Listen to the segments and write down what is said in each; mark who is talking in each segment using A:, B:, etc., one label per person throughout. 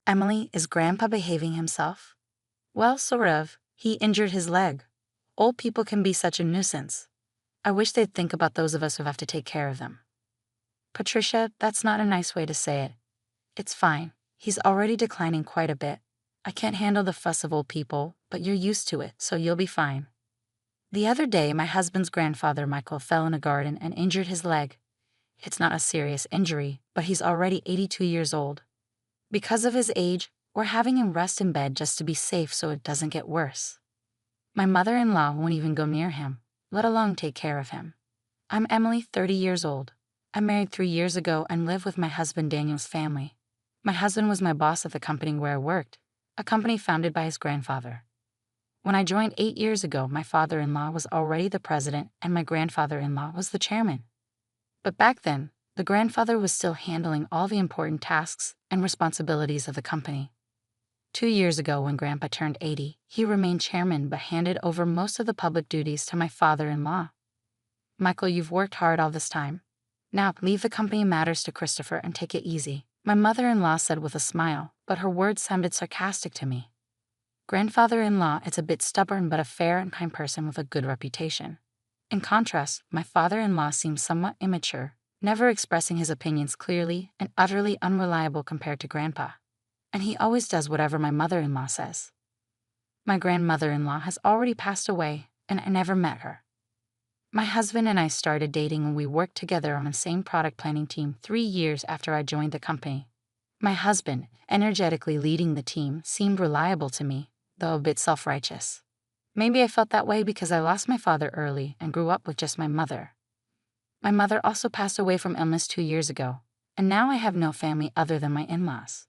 A: Emily, is Grandpa behaving himself? Well, sort of. He injured his leg. Old people can be such a nuisance. I wish they'd think about those of us who have to take care of them. Patricia, that's not a nice way to say it. It's fine. He's already declining quite a bit. I can't handle the fuss of old people, but you're used to it, so you'll be fine. The other day, my husband's grandfather, Michael, fell in a garden and injured his leg. It's not a serious injury, but he's already 82 years old. Because of his age, we're having him rest in bed just to be safe so it doesn't get worse. My mother-in-law won't even go near him, let alone take care of him. I'm Emily, 30 years old. I married 3 years ago and live with my husband Daniel's family. My husband was my boss at the company where I worked, a company founded by his grandfather. When I joined 8 years ago, my father-in-law was already the president and my grandfather-in-law was the chairman. But back then, the grandfather was still handling all the important tasks and responsibilities of the company. 2 years ago, when Grandpa turned 80, he remained chairman but handed over most of the public duties to my father-in-law. Michael, you've worked hard all this time. Now, leave the company matters to Christopher and take it easy, my mother-in-law said with a smile, but her words sounded sarcastic to me. Grandfather-in-law is a bit stubborn but a fair and kind person with a good reputation. In contrast, my father-in-law seems somewhat immature, never expressing his opinions clearly and utterly unreliable compared to Grandpa. And he always does whatever my mother-in-law says. My grandmother-in-law has already passed away, and I never met her. My husband and I started dating when we worked together on the same product planning team 3 years after I joined the company. My husband, energetically leading the team, seemed reliable to me, though a bit self-righteous. Maybe I felt that way because I lost my father early and grew up with just my mother. My mother also passed away from illness 2 years ago, and now I have no family other than my in-laws.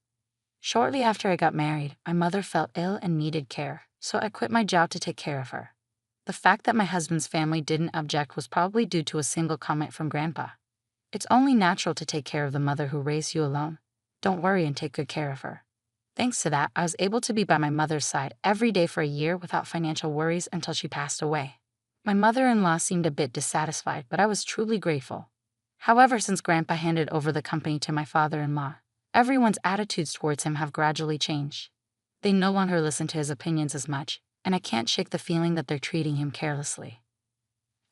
A: Shortly after I got married, my mother fell ill and needed care, so I quit my job to take care of her. The fact that my husband's family didn't object was probably due to a single comment from Grandpa. It's only natural to take care of the mother who raised you alone. Don't worry and take good care of her. Thanks to that, I was able to be by my mother's side every day for a year without financial worries until she passed away. My mother-in-law seemed a bit dissatisfied, but I was truly grateful. However, since Grandpa handed over the company to my father-in-law, everyone's attitudes towards him have gradually changed. They no longer listen to his opinions as much, and I can't shake the feeling that they're treating him carelessly.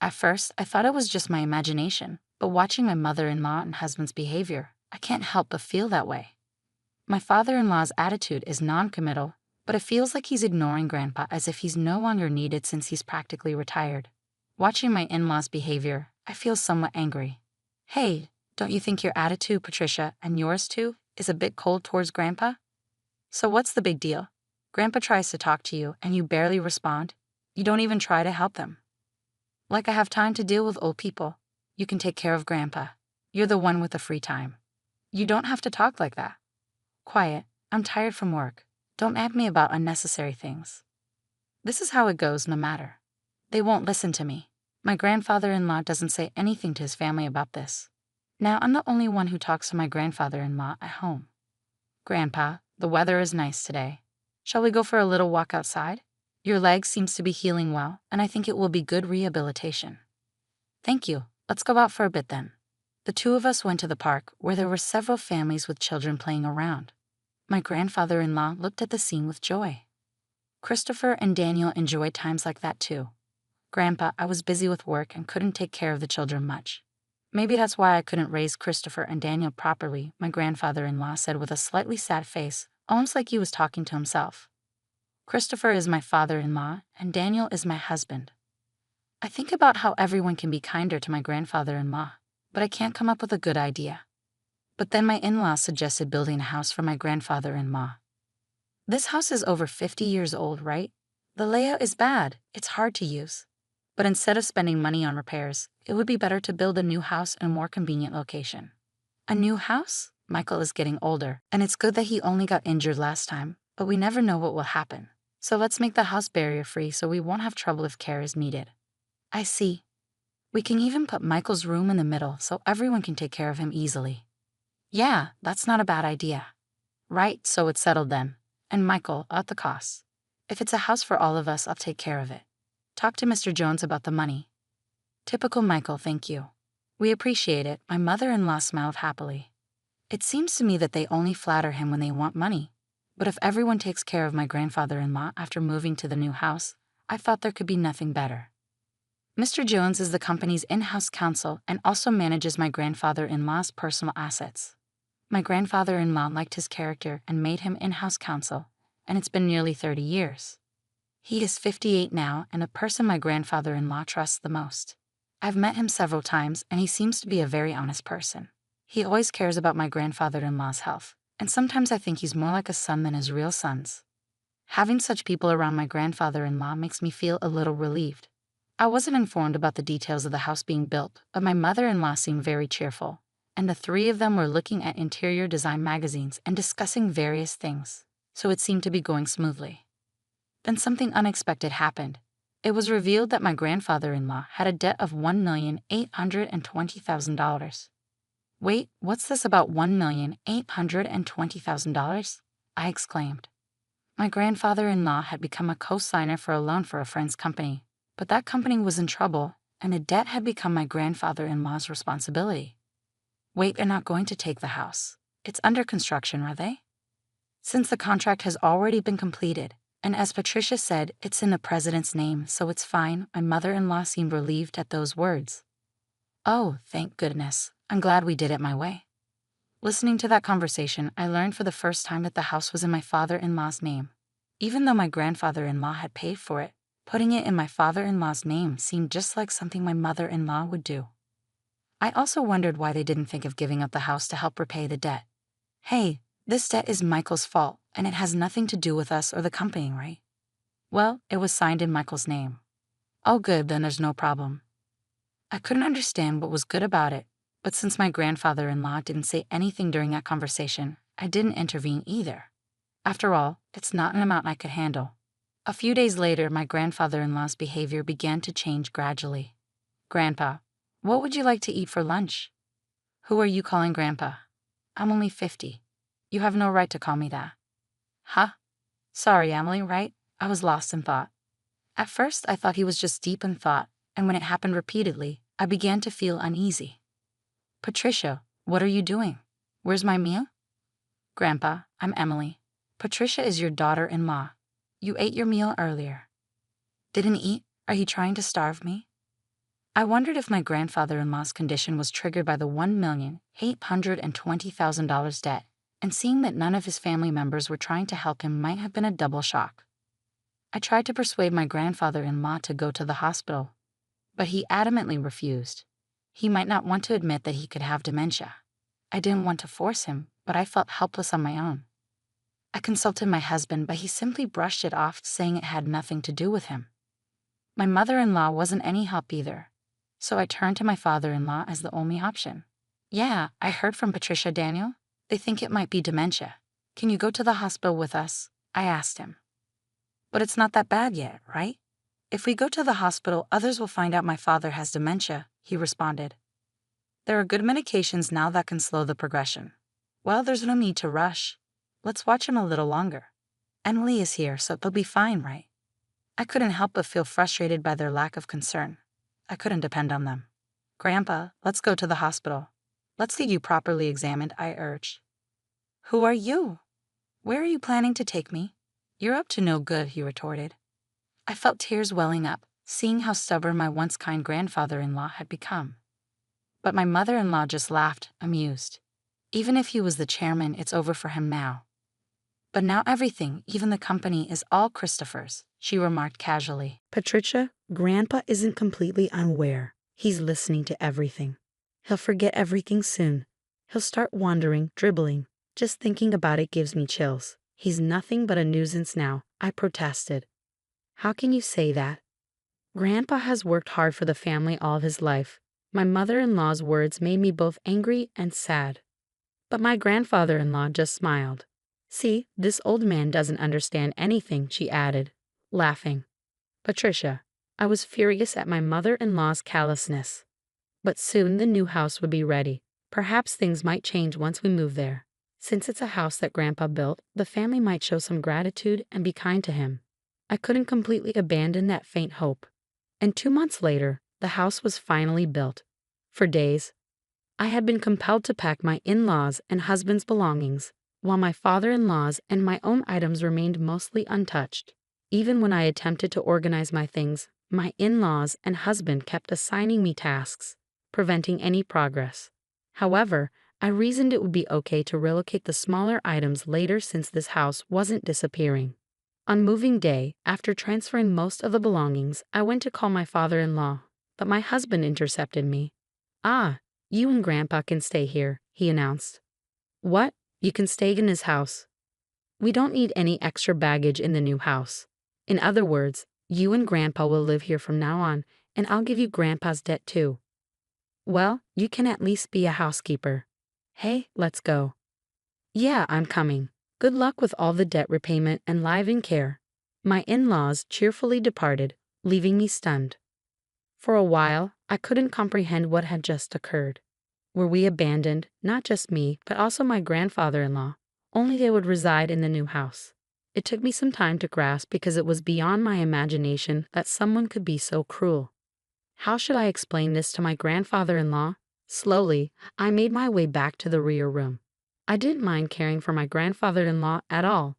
A: At first, I thought it was just my imagination, but watching my mother-in-law and husband's behavior, I can't help but feel that way. My father-in-law's attitude is non-committal, but it feels like he's ignoring Grandpa as if he's no longer needed since he's practically retired. Watching my in-laws' behavior, I feel somewhat angry. Hey, don't you think your attitude, Patricia, and yours too, is a bit cold towards Grandpa? So what's the big deal? Grandpa tries to talk to you and you barely respond. You don't even try to help them. Like I have time to deal with old people. You can take care of Grandpa. You're the one with the free time. You don't have to talk like that. Quiet, I'm tired from work. Don't nag me about unnecessary things. This is how it goes no matter. They won't listen to me. My grandfather-in-law doesn't say anything to his family about this. Now I'm the only one who talks to my grandfather-in-law at home. Grandpa, the weather is nice today. Shall we go for a little walk outside? Your leg seems to be healing well, and I think it will be good rehabilitation. Thank you. Let's go out for a bit then. The two of us went to the park, where there were several families with children playing around. My grandfather-in-law looked at the scene with joy. Christopher and Daniel enjoyed times like that too. Grandpa, I was busy with work and couldn't take care of the children much. Maybe that's why I couldn't raise Christopher and Daniel properly, my grandfather-in-law said with a slightly sad face, almost like he was talking to himself. Christopher is my father-in-law, and Daniel is my husband. I think about how everyone can be kinder to my grandfather-in-law, but I can't come up with a good idea. But then my in-laws suggested building a house for my grandfather-in-law. This house is over 50 years old, right? The layout is bad, it's hard to use. But instead of spending money on repairs, it would be better to build a new house in a more convenient location. A new house? Michael is getting older, and it's good that he only got injured last time, but we never know what will happen. So let's make the house barrier-free so we won't have trouble if care is needed. I see. We can even put Michael's room in the middle so everyone can take care of him easily. Yeah, that's not a bad idea. Right, so it's settled then. And Michael, at the cost. If it's a house for all of us, I'll take care of it. Talk to Mr. Jones about the money. Typical Michael, thank you. We appreciate it, my mother-in-law smiled happily. It seems to me that they only flatter him when they want money. But if everyone takes care of my grandfather-in-law after moving to the new house, I thought there could be nothing better. Mr. Jones is the company's in-house counsel and also manages my grandfather-in-law's personal assets. My grandfather-in-law liked his character and made him in-house counsel, and it's been nearly 30 years. He is 58 now and a person my grandfather-in-law trusts the most. I've met him several times and he seems to be a very honest person. He always cares about my grandfather-in-law's health, and sometimes I think he's more like a son than his real sons. Having such people around my grandfather-in-law makes me feel a little relieved. I wasn't informed about the details of the house being built, but my mother-in-law seemed very cheerful, and the three of them were looking at interior design magazines and discussing various things, so it seemed to be going smoothly. Then something unexpected happened. It was revealed that my grandfather-in-law had a debt of $1,820,000. Wait, what's this about $1,820,000? I exclaimed. My grandfather-in-law had become a co-signer for a loan for a friend's company, but that company was in trouble, and a debt had become my grandfather-in-law's responsibility. Wait, they're not going to take the house. It's under construction, are they? Since the contract has already been completed, and as Patricia said, it's in the president's name, so it's fine, my mother-in-law seemed relieved at those words. Oh, thank goodness. I'm glad we did it my way. Listening to that conversation, I learned for the first time that the house was in my father-in-law's name. Even though my grandfather-in-law had paid for it, putting it in my father-in-law's name seemed just like something my mother-in-law would do. I also wondered why they didn't think of giving up the house to help repay the debt. Hey, this debt is Michael's fault, and it has nothing to do with us or the company, right? Well, it was signed in Michael's name. Oh good, then there's no problem. I couldn't understand what was good about it, but since my grandfather-in-law didn't say anything during that conversation, I didn't intervene either. After all, it's not an amount I could handle. A few days later, my grandfather-in-law's behavior began to change gradually. Grandpa, what would you like to eat for lunch? Who are you calling Grandpa? I'm only 50. You have no right to call me that. Huh? Sorry, Emily, right? I was lost in thought. At first, I thought he was just deep in thought, and when it happened repeatedly, I began to feel uneasy. Patricia, what are you doing? Where's my meal? Grandpa, I'm Emily. Patricia is your daughter-in-law. You ate your meal earlier. Didn't eat? Are you trying to starve me? I wondered if my grandfather-in-law's condition was triggered by the $1,820,000 debt, and seeing that none of his family members were trying to help him might have been a double shock. I tried to persuade my grandfather-in-law to go to the hospital, but he adamantly refused. He might not want to admit that he could have dementia. I didn't want to force him, but I felt helpless on my own. I consulted my husband, but he simply brushed it off, saying it had nothing to do with him. My mother-in-law wasn't any help either, so I turned to my father-in-law as the only option. Yeah, I heard from Patricia, Daniel. They think it might be dementia. Can you go to the hospital with us? I asked him. But it's not that bad yet, right? If we go to the hospital, others will find out my father has dementia, he responded. There are good medications now that can slow the progression. Well, there's no need to rush. Let's watch him a little longer. Emily is here, so they'll be fine, right? I couldn't help but feel frustrated by their lack of concern. I couldn't depend on them. Grandpa, let's go to the hospital. Let's get you properly examined, I urged. Who are you? Where are you planning to take me? You're up to no good, he retorted. I felt tears welling up, seeing how stubborn my once kind grandfather-in-law had become. But my mother-in-law just laughed, amused. Even if he was the chairman, it's over for him now. But now everything, even the company, is all Christopher's, she remarked casually.
B: Patricia, Grandpa isn't completely unaware. He's listening to everything. He'll forget everything soon. He'll start wandering, dribbling. Just thinking about it gives me chills. He's nothing but a nuisance now, I protested. How can you say that? Grandpa has worked hard for the family all of his life. My mother-in-law's words made me both angry and sad. But my grandfather-in-law just smiled. See, this old man doesn't understand anything, she added, laughing. Patricia, I was furious at my mother-in-law's callousness. But soon the new house would be ready. Perhaps things might change once we move there. Since it's a house that Grandpa built, the family might show some gratitude and be kind to him. I couldn't completely abandon that faint hope. And 2 months later, the house was finally built. For days, I had been compelled to pack my in-laws' and husband's belongings, while my father-in-law's and my own items remained mostly untouched. Even when I attempted to organize my things, my in-laws and husband kept assigning me tasks, preventing any progress. However, I reasoned it would be okay to relocate the smaller items later since this house wasn't disappearing. On moving day, after transferring most of the belongings, I went to call my father-in-law, but my husband intercepted me. "Ah, you and Grandpa can stay here," he announced. "What? You can stay in his house? We don't need any extra baggage in the new house. In other words, you and Grandpa will live here from now on, and I'll give you Grandpa's debt too." "Well, you can at least be a housekeeper." "Hey, let's go." "Yeah, I'm coming. Good luck with all the debt repayment and live-in care." My in-laws cheerfully departed, leaving me stunned. For a while, I couldn't comprehend what had just occurred. Were we abandoned, not just me, but also my grandfather-in-law, only they would reside in the new house? It took me some time to grasp because it was beyond my imagination that someone could be so cruel. How should I explain this to my grandfather-in-law? Slowly, I made my way back to the rear room. I didn't mind caring for my grandfather-in-law at all.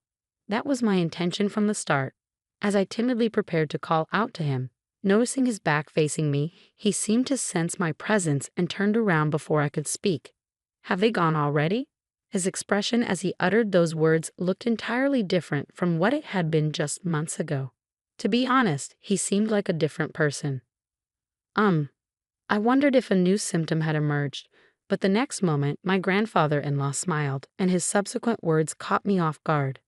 B: That was my intention from the start. As I timidly prepared to call out to him, noticing his back facing me, he seemed to sense my presence and turned around before I could speak. "Have they gone already?" His expression as he uttered those words looked entirely different from what it had been just months ago. To be honest, he seemed like a different person. I wondered if a new symptom had emerged, but the next moment my grandfather-in-law smiled, and his subsequent words caught me off guard.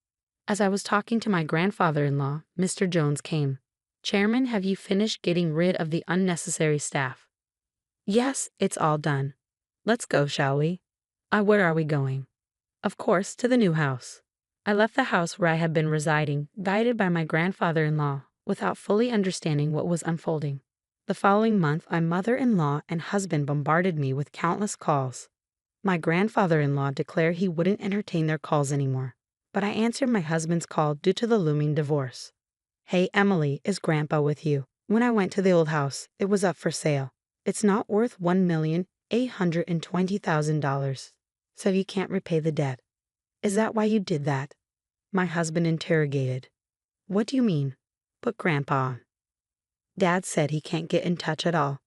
B: As I was talking to my grandfather-in-law, Mr. Jones came. "Chairman, have you finished getting rid of the unnecessary staff?" "Yes, it's all done." "Let's go, shall we?" Where are we going?" "Of course, to the new house." I left the house where I had been residing, guided by my grandfather-in-law, without fully understanding what was unfolding. The following month, my mother-in-law and husband bombarded me with countless calls. My grandfather-in-law declared he wouldn't entertain their calls anymore, but I answered my husband's call due to the looming divorce. "Hey, Emily, is Grandpa with you? When I went to the old house, it was up for sale. It's not worth $1,820,000, so you can't repay the debt." "Is that why you did that?" my husband interrogated. "What do you mean?" "Put Grandpa on. Dad said he can't get in touch at all.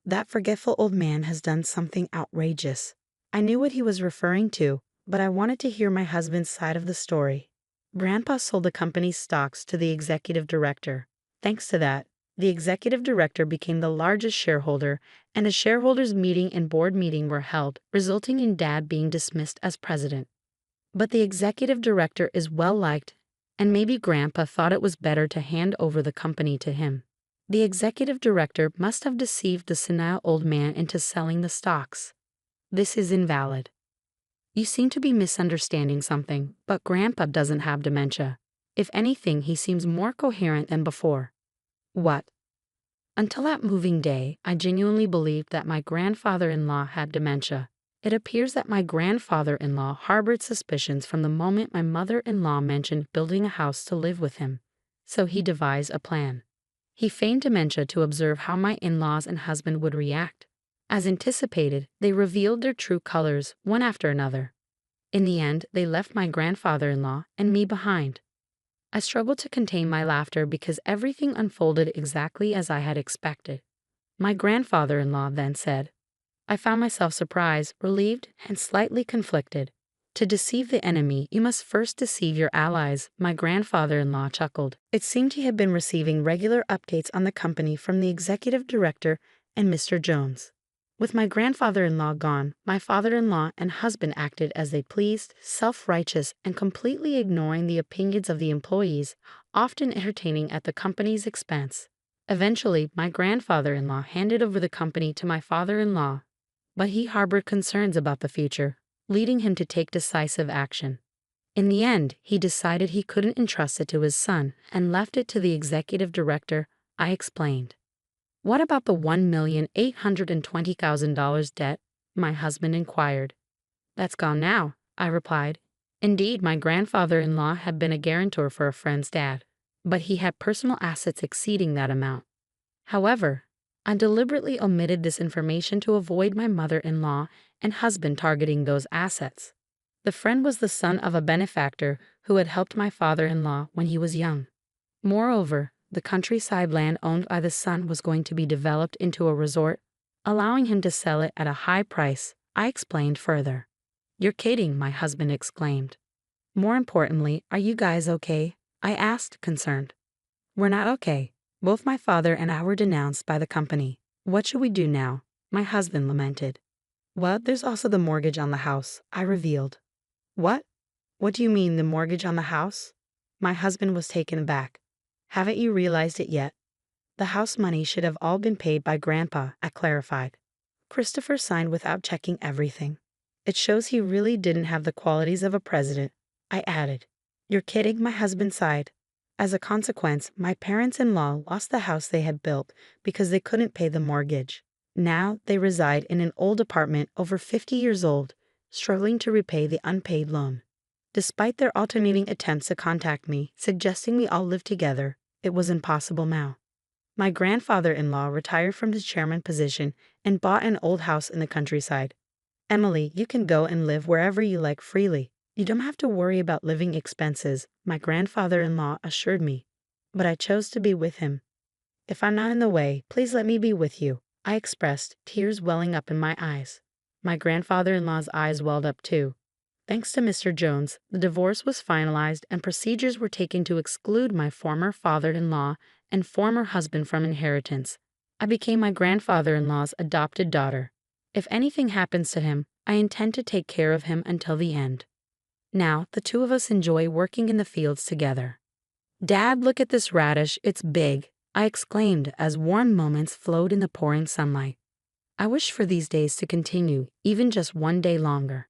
B: That forgetful old man has done something outrageous." I knew what he was referring to, but I wanted to hear my husband's side of the story. Grandpa sold the company's stocks to the executive director. Thanks to that, the executive director became the largest shareholder, and a shareholders' meeting and board meeting were held, resulting in Dad being dismissed as president. But the executive director is well liked, and maybe Grandpa thought it was better to hand over the company to him. The executive director must have deceived the senile old man into selling the stocks. This is invalid. You seem to be misunderstanding something, but Grandpa doesn't have dementia. If anything, he seems more coherent than before. What? Until that moving day, I genuinely believed that my grandfather-in-law had dementia. It appears that my grandfather-in-law harbored suspicions from the moment my mother-in-law mentioned building a house to live with him, so he devised a plan. He feigned dementia to observe how my in-laws and husband would react. As anticipated, they revealed their true colors one after another. In the end, they left my grandfather-in-law and me behind. I struggled to contain my laughter because everything unfolded exactly as I had expected. My grandfather-in-law then said, I found myself surprised, relieved, and slightly conflicted. To deceive the enemy, you must first deceive your allies, my grandfather-in-law chuckled. It seemed he had been receiving regular updates on the company from the executive director and Mr. Jones. With my grandfather-in-law gone, my father-in-law and husband acted as they pleased, self-righteous, and completely ignoring the opinions of the employees, often entertaining at the company's expense. Eventually, my grandfather-in-law handed over the company to my father-in-law, but he harbored concerns about the future, leading him to take decisive action. In the end, he decided he couldn't entrust it to his son and left it to the executive director. I explained. What about the $1,820,000 debt? My husband inquired. That's gone now, I replied. Indeed, my grandfather-in-law had been a guarantor for a friend's dad, but he had personal assets exceeding that amount. However, I deliberately omitted this information to avoid my mother-in-law and husband targeting those assets. The friend was the son of a benefactor who had helped my father-in-law when he was young. Moreover, the countryside land owned by the son was going to be developed into a resort, allowing him to sell it at a high price. I explained further. You're kidding, my husband exclaimed. More importantly, are you guys okay? I asked, concerned. We're not okay. Both my father and I were denounced by the company. What should we do now? My husband lamented. Well, there's also the mortgage on the house, I revealed. What? What do you mean, the mortgage on the house? My husband was taken aback. Haven't you realized it yet? The house money should have all been paid by Grandpa, I clarified. Christopher signed without checking everything. It shows he really didn't have the qualities of a president, I added. You're kidding, my husband sighed. As a consequence, my parents-in-law lost the house they had built because they couldn't pay the mortgage. Now they reside in an old apartment over 50 years old, struggling to repay the unpaid loan. Despite their alternating attempts to contact me, suggesting we all live together, it was impossible now. My grandfather-in-law retired from his chairman position and bought an old house in the countryside. Emily, you can go and live wherever you like freely. You don't have to worry about living expenses, my grandfather-in-law assured me. But I chose to be with him. If I'm not in the way, please let me be with you, I expressed, tears welling up in my eyes. My grandfather-in-law's eyes welled up too. Thanks to Mr. Jones, the divorce was finalized and procedures were taken to exclude my former father-in-law and former husband from inheritance. I became my grandfather-in-law's adopted daughter. If anything happens to him, I intend to take care of him until the end. Now, the two of us enjoy working in the fields together. Dad, look at this radish, it's big, I exclaimed as warm moments flowed in the pouring sunlight. I wish for these days to continue, even just one day longer.